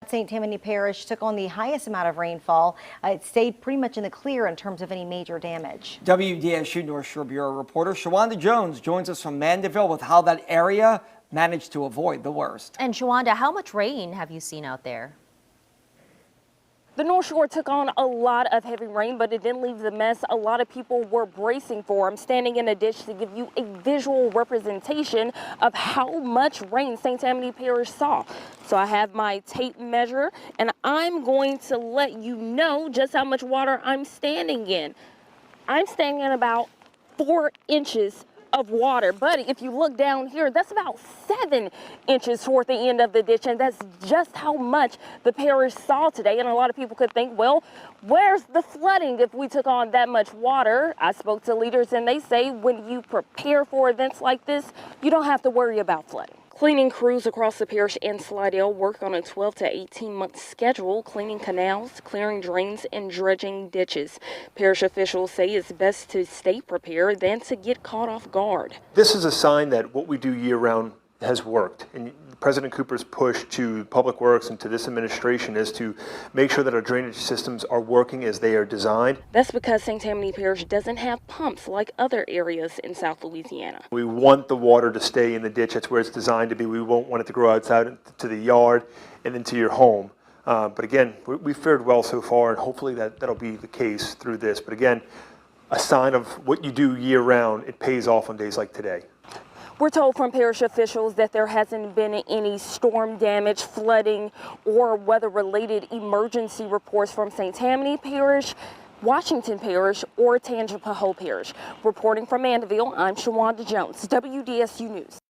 that, St. Tammany Parish took on the highest amount of rainfall. It stayed pretty much in the clear in terms of any major damage. WDSU North Shore Bureau reporter Shawanda Jones joins us from Mandeville with how that area managed to avoid the worst. And Shawanda, how much rain have you seen out there? The North Shore took on a lot of heavy rain, but it didn't leave the mess a lot of people were bracing for. I'm standing in a ditch to give you a visual representation of how much rain St. Tammany Parish saw. So I have my tape measure, and I'm going to let you know just how much water I'm standing in. I'm standing in about 4 inches of water, but if you look down here, that's about 7 inches toward the end of the ditch, and that's just how much the parish saw today. And a lot of people could think, well, where's the flooding if we took on that much water? I spoke to leaders and they say when you prepare for events like this, you don't have to worry about flooding. Cleaning crews across the parish and Slidell work on a 12 to 18 month schedule, cleaning canals, clearing drains, and dredging ditches. Parish officials say it's best to stay prepared than to get caught off guard. This is a sign that what we do year-round has worked. And President Cooper's push to Public Works and to this administration is to make sure that our drainage systems are working as they are designed. That's because St. Tammany Parish doesn't have pumps like other areas in South Louisiana. We want the water to stay in the ditch. That's where it's designed to be. We won't want it to go outside to the yard and into your home. But again, we fared well so far, and hopefully that'll be the case through this. But again, a sign of what you do year-round, it pays off on days like today. We're told from parish officials that there hasn't been any storm damage, flooding, or weather-related emergency reports from St. Tammany Parish, Washington Parish, or Tangipahoa Parish. Reporting from Mandeville, I'm Shawanda Jones, WDSU News.